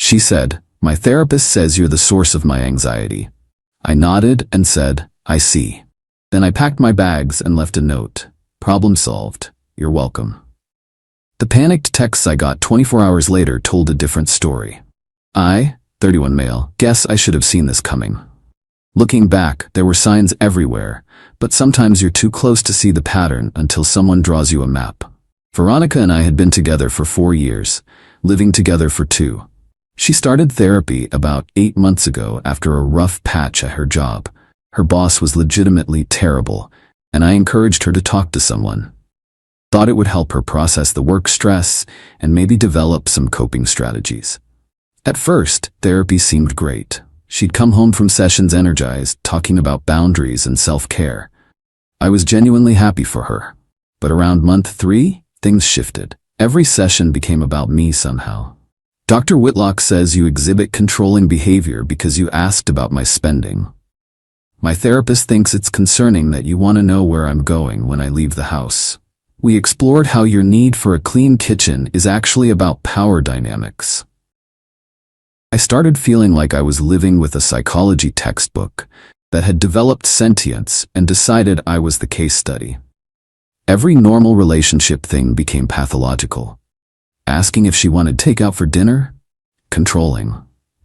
She said, "My therapist says you're the source of my anxiety." I nodded and said, "I see." Then I packed my bags and left a note. "Problem solved. You're welcome." The panicked texts I got 24 hours later told a different story. I, 31 male, guess I should have seen this coming. Looking back, there were signs everywhere, but sometimes you're too close to see the pattern until someone draws you a map. Veronica and I had been together for 4 years, living together for 2. She started therapy about 8 months ago after a rough patch at her job. Her boss was legitimately terrible, and I encouraged her to talk to someone. Thought it would help her process the work stress and maybe develop some coping strategies. At first, therapy seemed great. She'd come home from sessions energized, talking about boundaries and self-care. I was genuinely happy for her. But around month 3, things shifted. Every session became about me somehow. Dr. Whitlock says you exhibit controlling behavior because you asked about my spending. My therapist thinks it's concerning that you want to know where I'm going when I leave the house. We explored how your need for a clean kitchen is actually about power dynamics. I started feeling like I was living with a psychology textbook that had developed sentience and decided I was the case study. Every normal relationship thing became pathological. Asking if she wanted takeout for dinner? Controlling.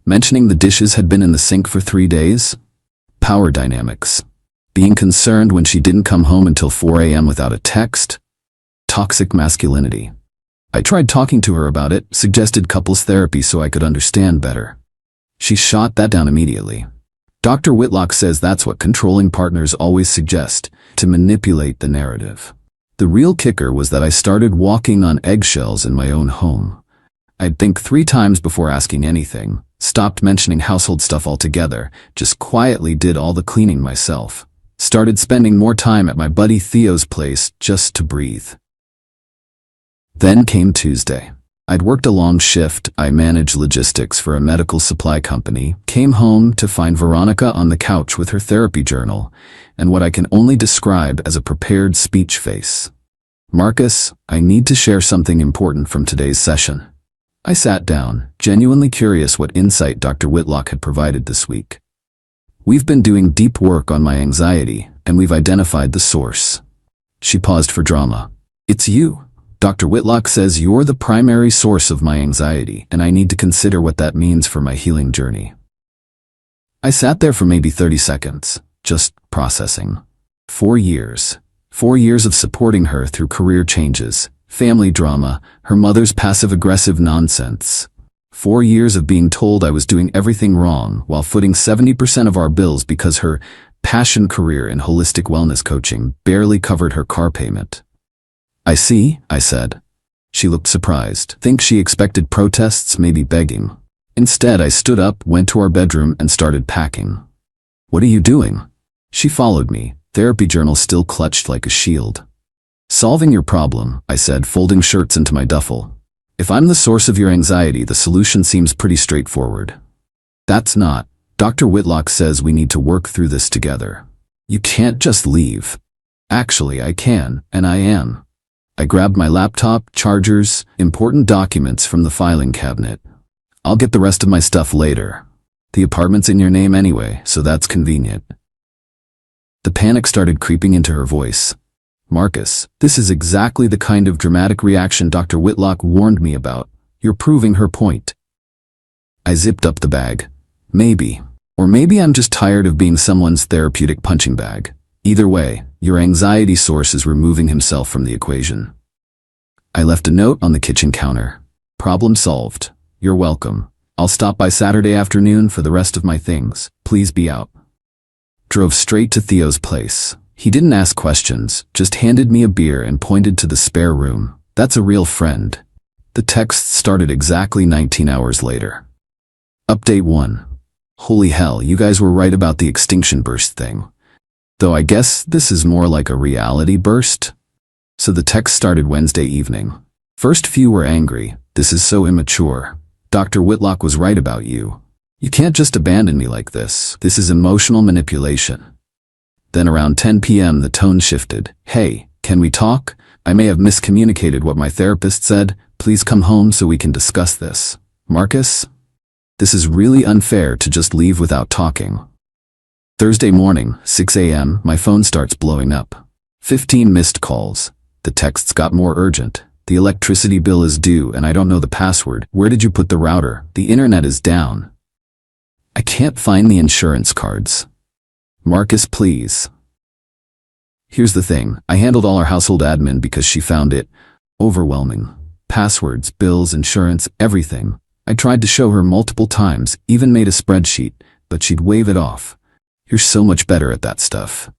Mentioning the dishes had been in the sink for 3 days? Power dynamics. Being concerned when she didn't come home until 4 a.m. without a text? Toxic masculinity. I tried talking to her about it, suggested couples therapy so I could understand better. She shot that down immediately. Dr. Whitlock says that's what controlling partners always suggest, to manipulate the narrative. The real kicker was that I started walking on eggshells in my own home. I'd think 3 times before asking anything, stopped mentioning household stuff altogether, just quietly did all the cleaning myself. Started spending more time at my buddy Theo's place just to breathe. Then came Tuesday. I'd worked a long shift. I managed logistics for a medical supply company, came home to find Veronica on the couch with her therapy journal, and what I can only describe as a prepared speech face. "Marcus, I need to share something important from today's session." I sat down, genuinely curious what insight Dr. Whitlock had provided this week. "We've been doing deep work on my anxiety, and we've identified the source." She paused for drama. "It's you. Dr. Whitlock says you're the primary source of my anxiety, and I need to consider what that means for my healing journey." I sat there for maybe 30 seconds, just processing. 4 years. 4 years of supporting her through career changes, family drama, her mother's passive-aggressive nonsense. 4 years of being told I was doing everything wrong while footing 70% of our bills because her passion career in holistic wellness coaching barely covered her car payment. "I see," I said. She looked surprised. Think she expected protests, maybe begging. Instead, I stood up, went to our bedroom, and started packing. "What are you doing?" She followed me, therapy journal still clutched like a shield. "Solving your problem," I said, folding shirts into my duffel. "If I'm the source of your anxiety, the solution seems pretty straightforward." "That's not. Dr. Whitlock says we need to work through this together. You can't just leave." "Actually, I can, and I am." I grabbed my laptop, chargers, important documents from the filing cabinet. "I'll get the rest of my stuff later. The apartment's in your name anyway, so that's convenient." The panic started creeping into her voice. "Marcus, this is exactly the kind of dramatic reaction Dr. Whitlock warned me about. You're proving her point." I zipped up the bag. "Maybe. Or maybe I'm just tired of being someone's therapeutic punching bag. Either way, your anxiety source is removing himself from the equation." I left a note on the kitchen counter. "Problem solved. You're welcome. I'll stop by Saturday afternoon for the rest of my things. Please be out." Drove straight to Theo's place. He didn't ask questions, just handed me a beer and pointed to the spare room. "That's a real friend." The text started exactly 19 hours later. Update 1. Holy hell, you guys were right about the extinction burst thing. Though I guess this is more like a reality burst. So the text started Wednesday evening. "First few were angry. This is so immature. Dr. Whitlock was right about you. You can't just abandon me like this. This is emotional manipulation." Then around 10 p.m. the tone shifted. "Hey, can we talk? I may have miscommunicated what my therapist said. Please come home so we can discuss this. Marcus?" This is really unfair to just leave without talking. Thursday morning, 6 a.m., my phone starts blowing up. 15 missed calls. The texts got more urgent. The electricity bill is due and I don't know the password. Where did you put the router? The internet is down. I can't find the insurance cards. Marcus, please. Here's the thing. I handled all our household admin because she found it overwhelming. Passwords, bills, insurance, everything. I tried to show her multiple times, even made a spreadsheet, but she'd wave it off. You're so much better at that stuff.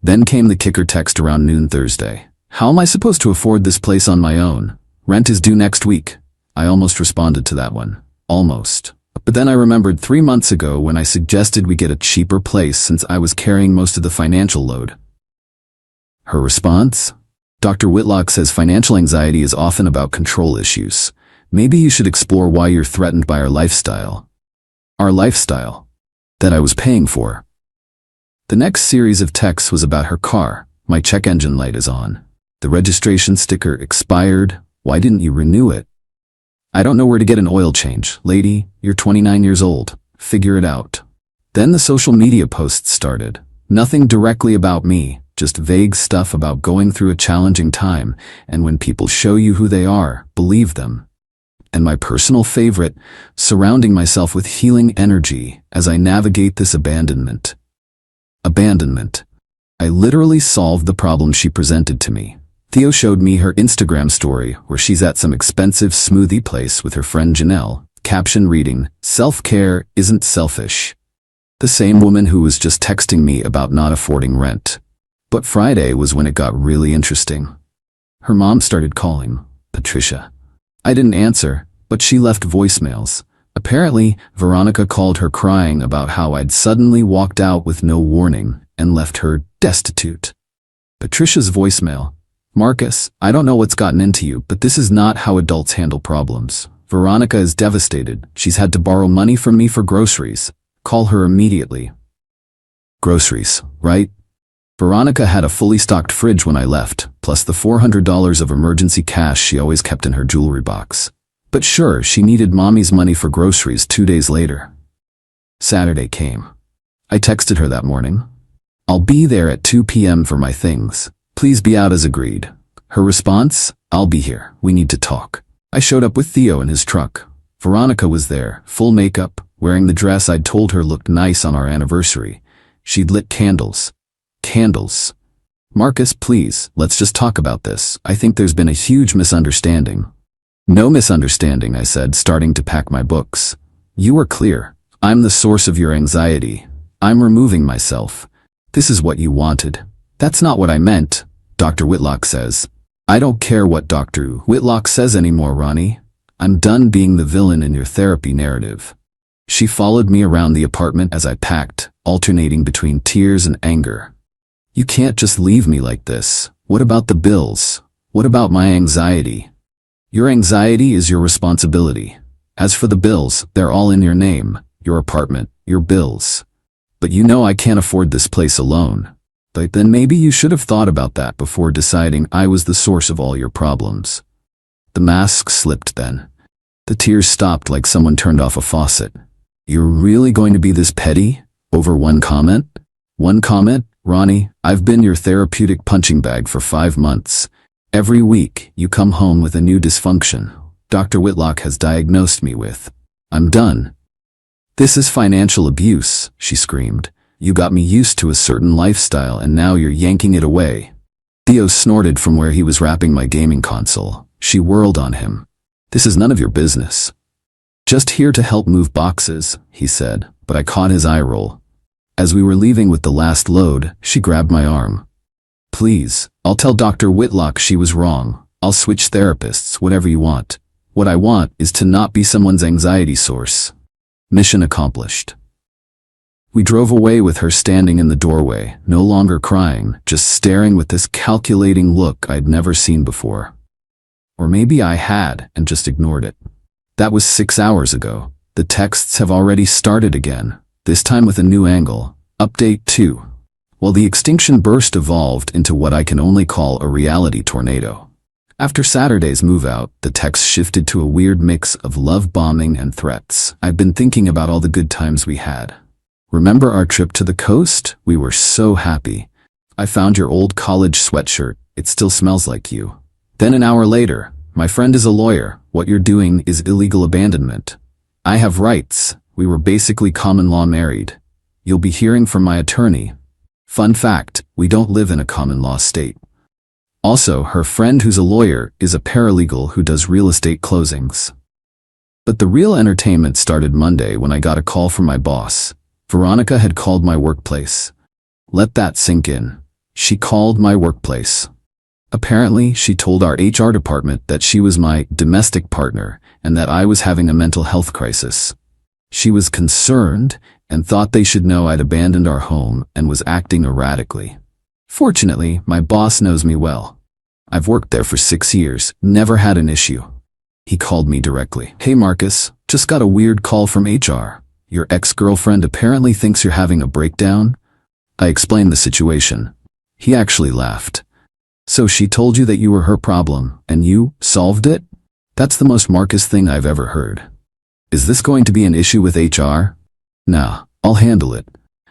Then came the kicker text around noon Thursday. How am I supposed to afford this place on my own? Rent is due next week. I almost responded to that one. Almost. But then I remembered 3 months ago when I suggested we get a cheaper place since I was carrying most of the financial load. Her response? Dr. Whitlock says financial anxiety is often about control issues. Maybe you should explore why you're threatened by our lifestyle. Our lifestyle. That I was paying for. The next series of texts was about her car. My check engine light is on. The registration sticker expired. Why didn't you renew it? I don't know where to get an oil change. Lady, you're 29 years old. Figure it out. Then the social media posts started. Nothing directly about me, just vague stuff about going through a challenging time, and when people show you who they are, believe them. And my personal favorite, surrounding myself with healing energy as I navigate this abandonment. Abandonment. I literally solved the problem she presented to me. Theo showed me her Instagram story where she's at some expensive smoothie place with her friend Janelle, caption reading, "Self-care isn't selfish." The same woman who was just texting me about not affording rent. But Friday was when it got really interesting. Her mom started calling, Patricia. I didn't answer, but she left voicemails. Apparently, Veronica called her crying about how I'd suddenly walked out with no warning and left her destitute. Patricia's voicemail. Marcus, I don't know what's gotten into you, but this is not how adults handle problems. Veronica is devastated. She's had to borrow money from me for groceries. Call her immediately. Groceries, right? Veronica had a fully stocked fridge when I left, plus the $400 of emergency cash she always kept in her jewelry box. But sure, she needed mommy's money for groceries 2 days later. Saturday came. I texted her that morning. I'll be there at 2 p.m. for my things. Please be out as agreed. Her response? I'll be here. We need to talk. I showed up with Theo in his truck. Veronica was there, full makeup, wearing the dress I'd told her looked nice on our anniversary. She'd lit candles. Candles. Marcus, please, let's just talk about this. I think there's been a huge misunderstanding. No misunderstanding, I said, starting to pack my books. You were clear. I'm the source of your anxiety. I'm removing myself. This is what you wanted. That's not what I meant, Dr. Whitlock says. I don't care what Dr. Whitlock says anymore, Ronnie. I'm done being the villain in your therapy narrative. She followed me around the apartment as I packed, alternating between tears and anger. You can't just leave me like this. What about the bills? What about my anxiety? Your anxiety is your responsibility. As for the bills, they're all in your name, your apartment, your bills. But you know I can't afford this place alone. But then maybe you should have thought about that before deciding I was the source of all your problems. The mask slipped then. The tears stopped like someone turned off a faucet. You're really going to be this petty? Over one comment? One comment? Ronnie, I've been your therapeutic punching bag for 5 months. Every week, you come home with a new dysfunction Dr. Whitlock has diagnosed me with. I'm done. This is financial abuse, she screamed. You got me used to a certain lifestyle and now you're yanking it away. Theo snorted from where he was wrapping my gaming console. She whirled on him. This is none of your business. Just here to help move boxes, he said, but I caught his eye roll. As we were leaving with the last load, she grabbed my arm. Please, I'll tell Dr. Whitlock she was wrong. I'll switch therapists, whatever you want. What I want is to not be someone's anxiety source. Mission accomplished. We drove away with her standing in the doorway, no longer crying, just staring with this calculating look I'd never seen before. Or maybe I had and just ignored it. That was 6 hours ago. The texts have already started again, this time with a new angle. Update 2. Well, the extinction burst evolved into what I can only call a reality tornado. After Saturday's move-out, the text shifted to a weird mix of love bombing and threats. I've been thinking about all the good times we had. Remember our trip to the coast? We were so happy. I found your old college sweatshirt. It still smells like you. Then an hour later, my friend is a lawyer. What you're doing is illegal abandonment. I have rights. We were basically common law married. You'll be hearing from my attorney. Fun fact, we don't live in a common law state. Also, her friend who's a lawyer is a paralegal who does real estate closings. But the real entertainment started Monday when I got a call from my boss. Veronica had called my workplace. Let that sink in. She called my workplace. Apparently, she told our HR department that she was my domestic partner and that I was having a mental health crisis. She was concerned and thought they should know I'd abandoned our home and was acting erratically. Fortunately, my boss knows me well. I've worked there for 6 years, never had an issue. He called me directly. Hey Marcus, just got a weird call from HR. Your ex-girlfriend apparently thinks you're having a breakdown? I explained the situation. He actually laughed. So she told you that you were her problem, and you solved it? That's the most Marcus thing I've ever heard. Is this going to be an issue with HR? Nah, I'll handle it.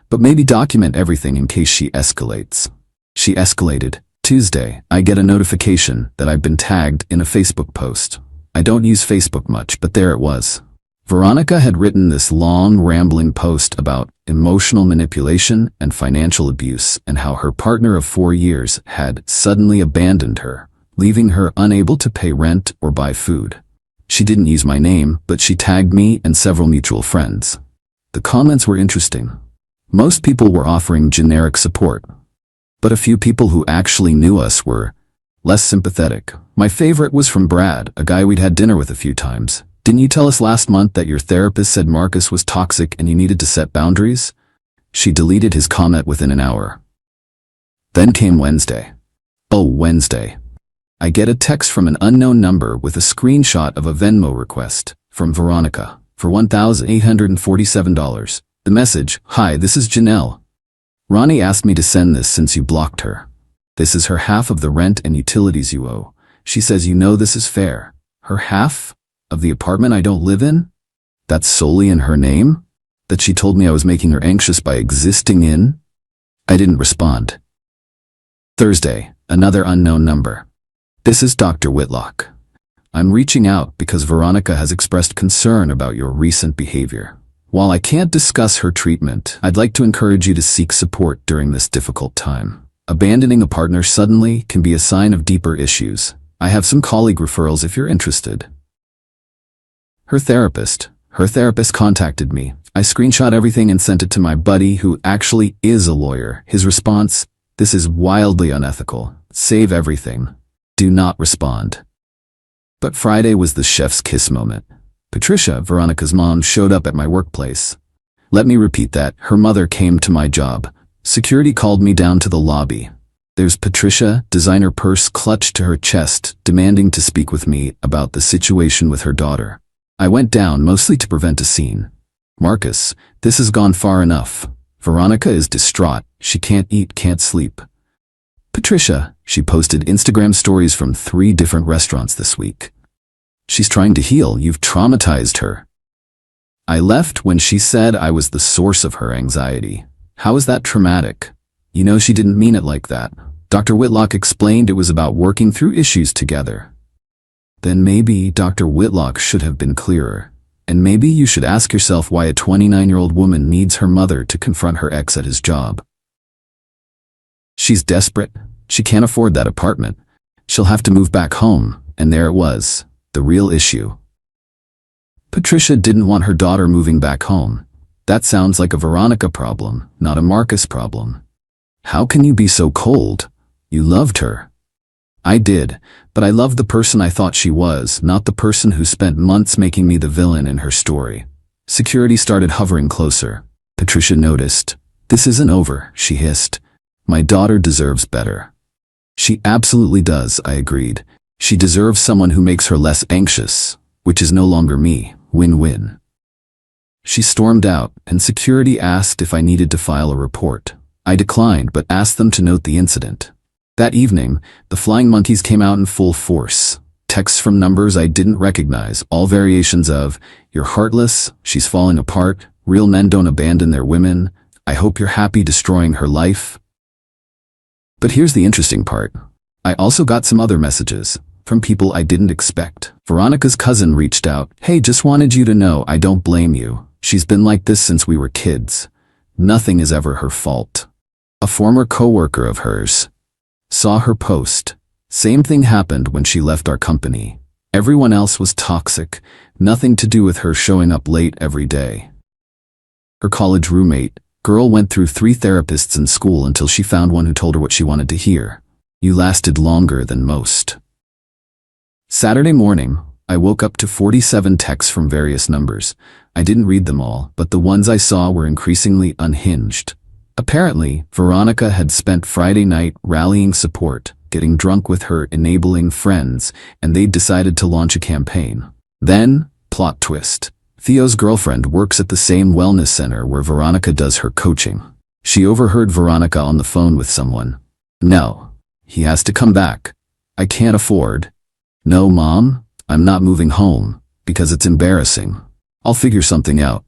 But maybe document everything in case she escalates. She escalated. Tuesday, I get a notification that I've been tagged in a Facebook post. I don't use Facebook much, but there it was. Veronica had written this long, rambling post about emotional manipulation and financial abuse and how her partner of 4 years had suddenly abandoned her, leaving her unable to pay rent or buy food. She didn't use my name, but she tagged me and several mutual friends. The comments were interesting. Most people were offering generic support, but a few people who actually knew us were less sympathetic. My favorite was from Brad, a guy we'd had dinner with a few times. Didn't you tell us last month that your therapist said Marcus was toxic and you needed to set boundaries? She deleted his comment within an hour. Then came Wednesday. Oh, Wednesday. I get a text from an unknown number with a screenshot of a Venmo request from Veronica for $1,847. The message, "Hi, this is Janelle. Ronnie asked me to send this since you blocked her. This is her half of the rent and utilities you owe. She says you know this is fair. Her half? Of the apartment I don't live in? That's solely in her name? That she told me I was making her anxious by existing in?" I didn't respond. Thursday, another unknown number. This is Dr. Whitlock. I'm reaching out because Veronica has expressed concern about your recent behavior. While I can't discuss her treatment, I'd like to encourage you to seek support during this difficult time. Abandoning a partner suddenly can be a sign of deeper issues. I have some colleague referrals if you're interested. Her therapist contacted me. I screenshot everything and sent it to my buddy who actually is a lawyer. His response, "This is wildly unethical. Save everything. Do not respond." But Friday was the chef's kiss moment. Patricia, Veronica's mom, showed up at my workplace. Let me repeat that. Her mother came to my job. Security called me down to the lobby. There's Patricia, designer purse clutched to her chest, demanding to speak with me about the situation with her daughter. I went down mostly to prevent a scene. "Marcus, this has gone far enough. Veronica is distraught. She can't eat, can't sleep." "Patricia," she posted Instagram stories from 3 different restaurants this week. "She's trying to heal. You've traumatized her." I left when she said I was the source of her anxiety. How is that traumatic? You know she didn't mean it like that. Dr. Whitlock explained it was about working through issues together. Then maybe Dr. Whitlock should have been clearer. And maybe you should ask yourself why a 29-year-old woman needs her mother to confront her ex at his job. She's desperate. She can't afford that apartment. She'll have to move back home, and there it was, the real issue. Patricia didn't want her daughter moving back home. That sounds like a Veronica problem, not a Marcus problem. How can you be so cold? You loved her. I did, but I loved the person I thought she was, not the person who spent months making me the villain in her story. Security started hovering closer. Patricia noticed. "This isn't over," she hissed. "My daughter deserves better." "She absolutely does," I agreed. "She deserves someone who makes her less anxious, which is no longer me. Win-win." She stormed out, and security asked if I needed to file a report. I declined but asked them to note the incident. That evening, the flying monkeys came out in full force. Texts from numbers I didn't recognize, all variations of, "You're heartless, she's falling apart, real men don't abandon their women, I hope you're happy destroying her life." But here's the interesting part. I also got some other messages, from people I didn't expect. Veronica's cousin reached out, "Hey, just wanted you to know I don't blame you. She's been like this since we were kids. Nothing is ever her fault." A former coworker of hers saw her post. "Same thing happened when she left our company. Everyone else was toxic, nothing to do with her showing up late every day." Her college roommate, girl, went through 3 therapists in school until she found one who told her what she wanted to hear. "You lasted longer than most." Saturday morning, I woke up to 47 texts from various numbers. I didn't read them all, but the ones I saw were increasingly unhinged. Apparently, Veronica had spent Friday night rallying support, getting drunk with her enabling friends, and they'd decided to launch a campaign. Then, plot twist, Theo's girlfriend works at the same wellness center where Veronica does her coaching. She overheard Veronica on the phone with someone. "No. He has to come back. I can't afford." "No, Mom, I'm not moving home, because it's embarrassing. I'll figure something out.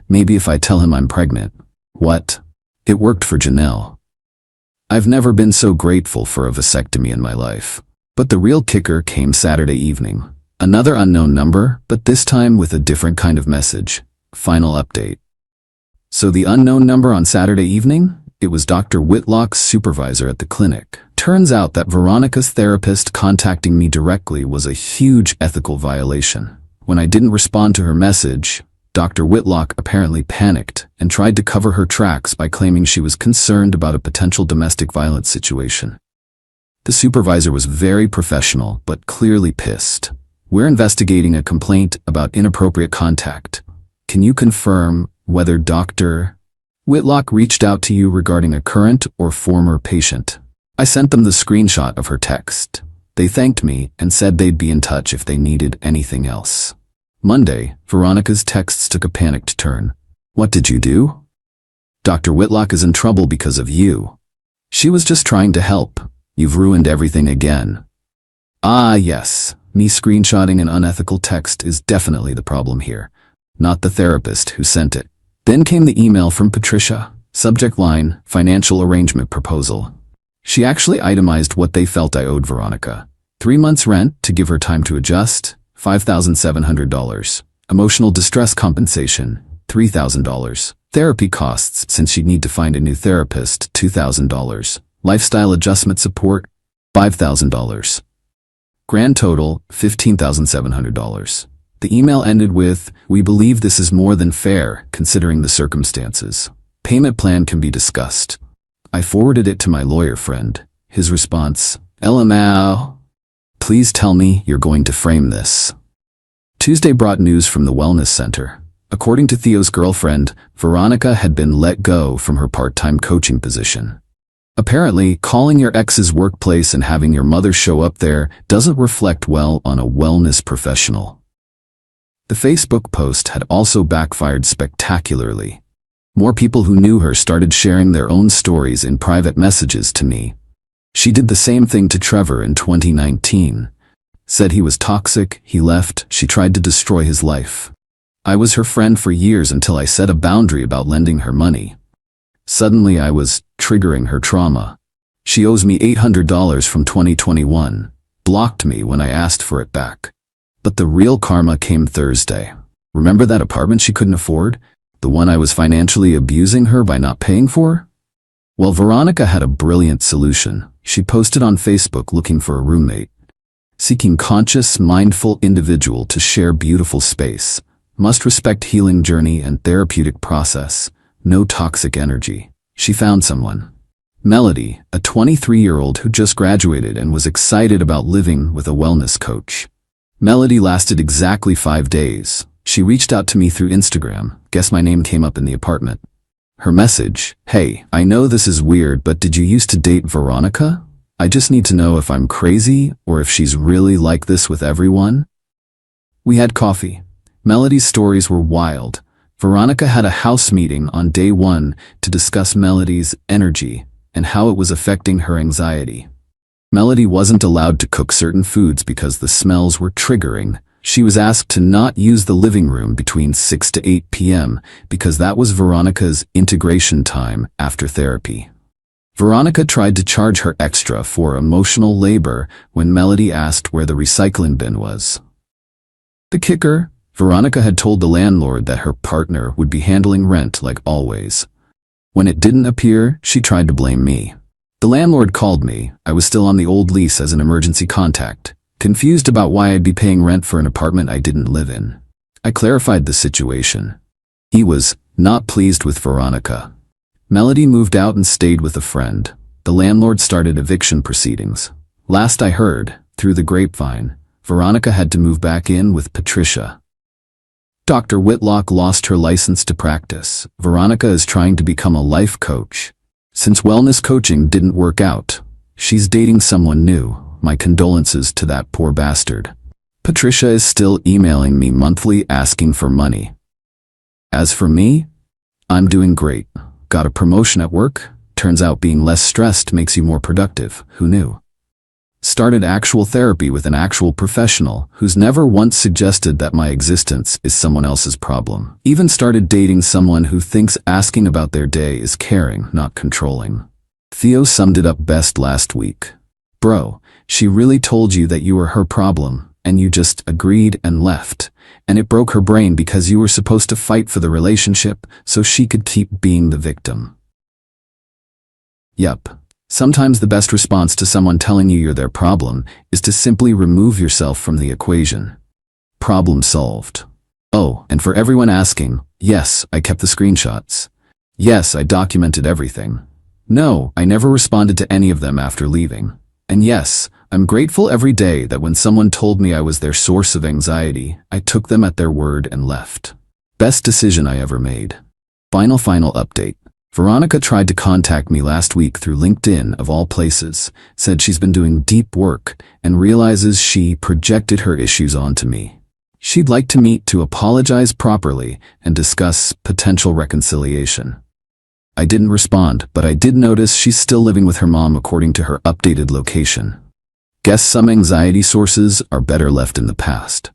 Maybe if I tell him I'm pregnant." What? It worked for Janelle. I've never been so grateful for a vasectomy in my life. But the real kicker came Saturday evening. Another unknown number, but this time with a different kind of message. Final update. So the unknown number on Saturday evening? It was Dr. Whitlock's supervisor at the clinic. Turns out that Veronica's therapist contacting me directly was a huge ethical violation. When I didn't respond to her message, Dr. Whitlock apparently panicked and tried to cover her tracks by claiming she was concerned about a potential domestic violence situation. The supervisor was very professional but clearly pissed. "We're investigating a complaint about inappropriate contact. Can you confirm whether Dr. Whitlock reached out to you regarding a current or former patient?" I sent them the screenshot of her text. They thanked me and said they'd be in touch if they needed anything else. Monday, Veronica's texts took a panicked turn. "What did you do? Dr. Whitlock is in trouble because of you. She was just trying to help. You've ruined everything again." Ah, yes. Me screenshotting an unethical text is definitely the problem here, not the therapist who sent it. Then came the email from Patricia. Subject line, "Financial arrangement proposal." She actually itemized what they felt I owed Veronica. 3 months rent to give her time to adjust, $5,700. Emotional distress compensation, $3,000. Therapy costs since she'd need to find a new therapist, $2,000. Lifestyle adjustment support, $5,000. Grand total, $15,700. The email ended with, "We believe this is more than fair, considering the circumstances. Payment plan can be discussed." I forwarded it to my lawyer friend. His response, "LMAO. Please tell me you're going to frame this." Tuesday brought news from the wellness center. According to Theo's girlfriend, Veronica had been let go from her part-time coaching position. Apparently, calling your ex's workplace and having your mother show up there doesn't reflect well on a wellness professional. The Facebook post had also backfired spectacularly. More people who knew her started sharing their own stories in private messages to me. She did the same thing to Trevor in 2019. Said he was toxic, he left, she tried to destroy his life. I was her friend for years until I set a boundary about lending her money. Suddenly I was triggering her trauma. She owes me $800 from 2021, blocked me when I asked for it back. But the real karma came Thursday. Remember that apartment she couldn't afford? The one I was financially abusing her by not paying for? Well, Veronica had a brilliant solution. She posted on Facebook looking for a roommate. Seeking conscious, mindful individual to share beautiful space. Must respect healing journey and therapeutic process. No toxic energy. She found someone. Melody, a 23-year-old who just graduated and was excited about living with a wellness coach. Melody lasted exactly 5 days. She reached out to me through Instagram. Guess my name came up in the apartment. Her message, "Hey, I know this is weird, but did you used to date Veronica? I just need to know if I'm crazy or if she's really like this with everyone." We had coffee. Melody's stories were wild. Veronica had a house meeting on day 1 to discuss Melody's energy and how it was affecting her anxiety. Melody wasn't allowed to cook certain foods because the smells were triggering. She was asked to not use the living room between 6 to 8 p.m. because that was Veronica's integration time after therapy. Veronica tried to charge her extra for emotional labor when Melody asked where the recycling bin was. The kicker? Veronica had told the landlord that her partner would be handling rent like always. When it didn't appear, she tried to blame me. The landlord called me. I was still on the old lease as an emergency contact, confused about why I'd be paying rent for an apartment I didn't live in. I clarified the situation. He was not pleased with Veronica. Melody moved out and stayed with a friend. The landlord started eviction proceedings. Last I heard, through the grapevine, Veronica had to move back in with Patricia. Dr. Whitlock lost her license to practice. Veronica is trying to become a life coach. Since wellness coaching didn't work out, she's dating someone new. My condolences to that poor bastard. Patricia is still emailing me monthly asking for money. As for me, I'm doing great. Got a promotion at work? Turns out being less stressed makes you more productive. Who knew? Started actual therapy with an actual professional who's never once suggested that my existence is someone else's problem. Even started dating someone who thinks asking about their day is caring, not controlling. Theo summed it up best last week. Bro, she really told you that you were her problem, and you just agreed and left. And it broke her brain because you were supposed to fight for the relationship so she could keep being the victim. Yup. Sometimes the best response to someone telling you you're their problem is to simply remove yourself from the equation. Problem solved. Oh, and for everyone asking, yes, I kept the screenshots. Yes, I documented everything. No, I never responded to any of them after leaving. And yes, I'm grateful every day that when someone told me I was their source of anxiety, I took them at their word and left. Best decision I ever made. Final update. Veronica tried to contact me last week through LinkedIn of all places, said she's been doing deep work and realizes she projected her issues onto me. She'd like to meet to apologize properly and discuss potential reconciliation. I didn't respond, but I did notice she's still living with her mom according to her updated location. Guess some anxiety sources are better left in the past.